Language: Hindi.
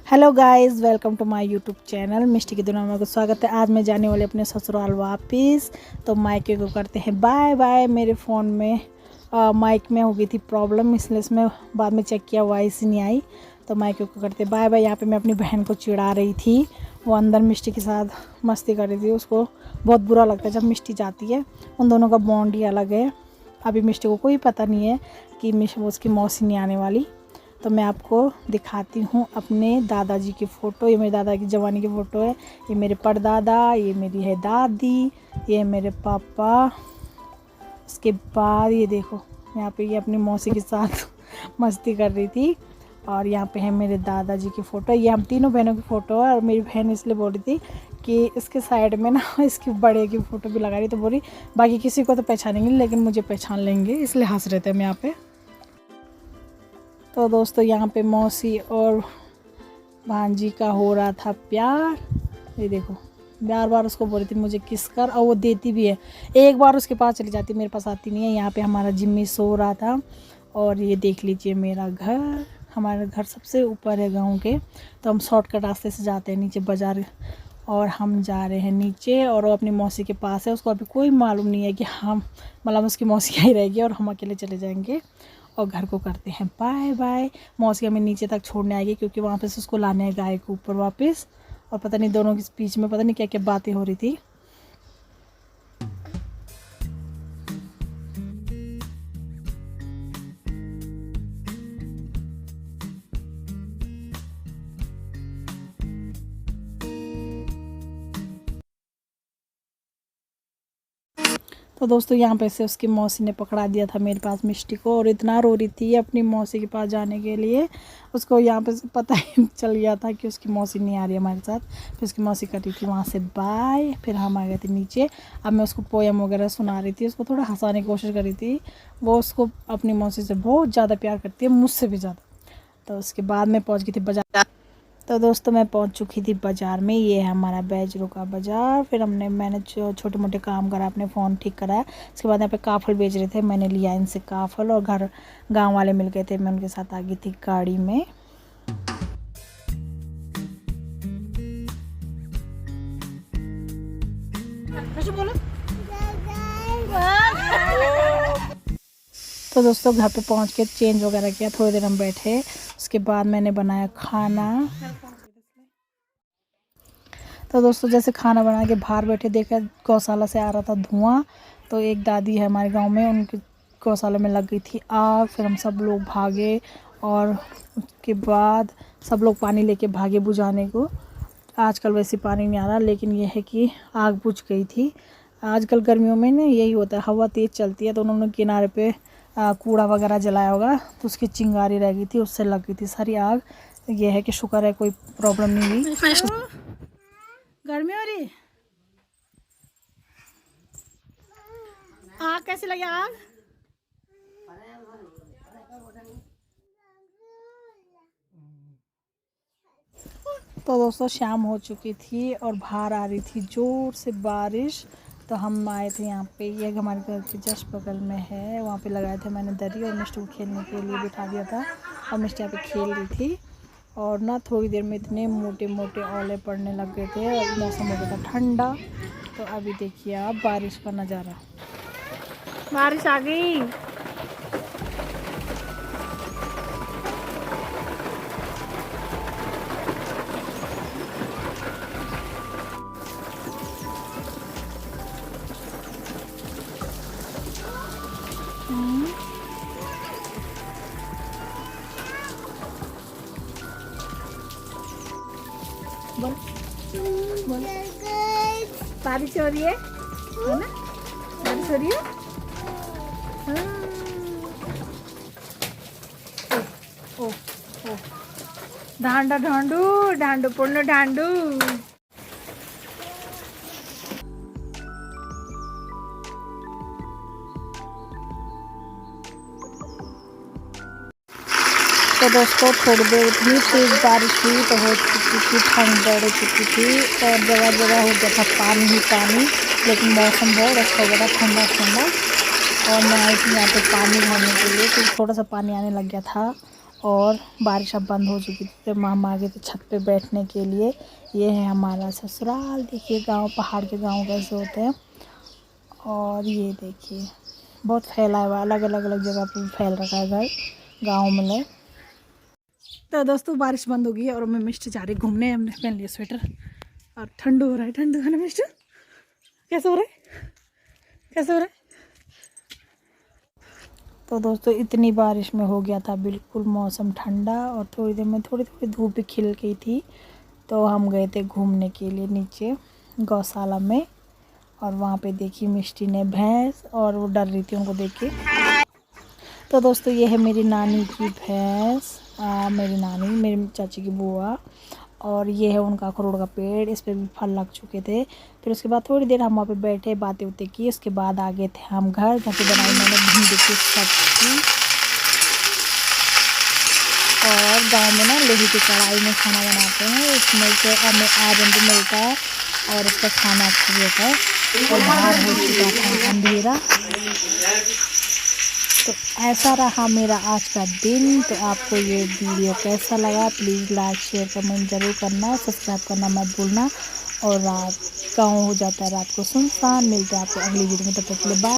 Hello guys, welcome to my YouTube channel Mishti की दुनिया में। स्वागत है। आज मैं जाने वाली अपने ससुराल वापस। तो माइक को करते हैं बाय बाय। मेरे फ़ोन में माइक में हो गई थी प्रॉब्लम, इसलिए इसमें बाद में चेक किया, वॉइस नहीं आई। तो माइक को करते बाय बाय। यहाँ पे मैं अपनी बहन को चिढ़ा रही थी, वो अंदर मिष्टी के साथ मस्ती कर रही थी। उसको बहुत बुरा लगता है जब मिष्टी जाती है। उन दोनों का बॉन्ड ही अलग है। अभी मिष्टी को कोई पता नहीं है कि उसकी मौसी नहीं आने वाली। तो मैं आपको दिखाती हूँ अपने दादाजी की फ़ोटो। ये मेरे दादा की जवानी की फ़ोटो है। ये मेरे परदादा, ये मेरी है दादी, ये मेरे पापा। उसके बाद ये देखो, यहाँ पे ये अपनी मौसी के साथ मस्ती कर रही थी। और यहाँ पे है मेरे दादाजी की फ़ोटो। ये हम तीनों बहनों की फ़ोटो है। और मेरी बहन इसलिए बोल रही थी कि इसके साइड में ना इसकी बड़े की फ़ोटो भी लगा रही। तो बोली बाकी किसी को तो पहचानेंगे लेकिन मुझे पहचान लेंगे, इसलिए हंस रहे थे हम यहाँ पे। तो दोस्तों, यहाँ पे मौसी और भांजी का हो रहा था प्यार। ये देखो, बार बार उसको बोल रही थी मुझे किस कर, और वो देती भी है। एक बार उसके पास चली जाती, मेरे पास आती नहीं है। यहाँ पे हमारा जिम्मी सो रहा था। और ये देख लीजिए मेरा घर। हमारा घर सबसे ऊपर है गांव के। तो हम शॉर्टकट रास्ते से जाते हैं नीचे बाज़ार। और हम जा रहे हैं नीचे, और वो अपनी मौसी के पास है। उसको अभी कोई मालूम नहीं है कि हम मतलब उसकी मौसी आई रहेगी और हम अकेले चले जाएंगे। और घर को करते हैं बाय बाय। मौसी हमें नीचे तक छोड़ने आएगी क्योंकि वहाँ पे से उसको लाने हैं गाय को ऊपर वापस। और पता नहीं दोनों के बीच में पता नहीं क्या क्या बातें हो रही थी। तो दोस्तों, यहाँ पे से उसकी मौसी ने पकड़ा दिया था मेरे पास मिष्टी को, और इतना रो रही थी अपनी मौसी के पास जाने के लिए। उसको यहाँ पे से पता ही चल गया था कि उसकी मौसी नहीं आ रही हमारे साथ। फिर उसकी मौसी कर रही थी वहाँ से बाय। फिर हम आ गए थे नीचे। अब मैं उसको पोयम वगैरह सुना रही थी, उसको थोड़ा हंसाने की कोशिश कर रही थी। वो उसको अपनी मौसी से बहुत ज़्यादा प्यार करती है, मुझसे भी ज़्यादा। तो उसके बाद मैं पहुँच गई थी बाजार। तो दोस्तों, मैं पहुंच चुकी थी बाज़ार में। ये है हमारा बैजरू का बाज़ार। फिर मैंने छोटे मोटे काम करा, अपने फ़ोन ठीक कराया। उसके बाद यहाँ पे काफ़ल बेच रहे थे, मैंने लिया इनसे काफ़ल। और घर गांव वाले मिल गए थे, मैं उनके साथ आ गई थी गाड़ी में। तो दोस्तों, घर पे पहुंच के चेंज वगैरह किया, थोड़ी देर हम बैठे। उसके बाद मैंने बनाया खाना। तो दोस्तों, जैसे खाना बना के बाहर बैठे, देखा गौशाला से आ रहा था धुआं। तो एक दादी है हमारे गांव में, उनकी गौशाला में लग गई थी आग। फिर हम सब लोग भागे, और उसके बाद सब लोग पानी लेके भागे बुझाने को। आजकल वैसे पानी नहीं आ रहा, लेकिन यह है कि आग बुझ गई थी। आजकल गर्मियों में ना यही होता है, हवा तेज़ चलती है। तो उन्होंने किनारे पे कूड़ा वगैरह जलाया होगा, तो उसकी चिंगारी रह गई थी, उससे लग गई थी सारी आग। यह है कि शुक्र है कोई प्रॉब्लम नहीं हुई। गर्मी हो रही, आग कैसी लगी आग? तो दोस्तों, शाम हो चुकी थी और बाहर आ रही थी ज़ोर से बारिश। तो हम आए थे यहाँ पे, ये हमारे घर के जस्ट बगल में है, वहाँ पे लगाए थे मैंने दरी। और मिष्टी को खेलने के लिए बिठा दिया था, और मिष्टी यहाँ पे खेल रही थी। और ना थोड़ी देर में इतने मोटे मोटे ओले पड़ने लग गए थे, और मौसम हो गया था ठंडा। तो अभी देखिए आप बारिश का नज़ारा। बारिश आ गई। बोल बोल, बारिश हो रही है ना? बारिश हो रही है। हाँ। ओ ओ, ढांडा ढांडू ढांडू पूर्ण ढांडू। तो दोस्तों, थोड़ी देर इतनी तेज़ बारिश हुई तो हो चुकी थी ठंड, बढ़ चुकी थी। और जगह जगह हो गया था पानी ही पानी। लेकिन मौसम बहुत अच्छा हो गया था, ठंडा ठंडा। और मैं आई थी यहाँ पे पानी भरने के लिए, तो थोड़ा सा पानी आने लग गया था। और बारिश अब बंद हो चुकी थी, तो हम आ गए थे छत पे बैठने के लिए। ये है हमारा ससुराल। देखिए गांव, पहाड़ के गांव कैसे होते हैं। और ये देखिए बहुत फैला हुआ, अलग अलग जगह पे फैल रखा है घर गाँव में। तो दोस्तों बारिश बंद हो गई है और मैं मिस्टर जा रही घूमने। हमने पहन लिया स्वेटर और ठंडू हो रहा है। ठंडू है ना मिस्टर? कैसे हो रहा है? कैसे हो रहा है? तो दोस्तों इतनी बारिश में हो गया था बिल्कुल मौसम ठंडा, और थोड़ी देर में थोड़ी थोड़ी धूप भी खिल गई थी। तो हम गए थे घूमने के लिए नीचे गौशाला में। और वहाँ पे देखी मिष्टी ने भैंस, और वो डर रही थी उनको देख के। तो दोस्तों ये है मेरी नानी की भैंस, मेरी नानी, मेरी चाची की बुआ। और ये है उनका अखरोट का पेड़, इस पे भी फल लग चुके थे। फिर उसके बाद थोड़ी देर हम वहाँ पे बैठे, बातें उतें की। उसके बाद आ गए थे हम घर पे बनाई मैंने भिंडी की सब्जी। और गांव में ना लोहे की कढ़ाई में खाना बनाते हैं, इसमें से हमें आयरन भी मिलता है और इसका खाना अच्छा भी होता है। और बाहर हो चुका था अंधेरा। तो ऐसा रहा मेरा आज का दिन। तो आपको ये वीडियो कैसा लगा प्लीज़ लाइक शेयर कमेंट ज़रूर करना, सब्सक्राइब करना मत भूलना। और रात गाँव हो जाता है रात को सुनसान। मिलते हैं आपको अगली वीडियो में, तब तक के लिए बाय।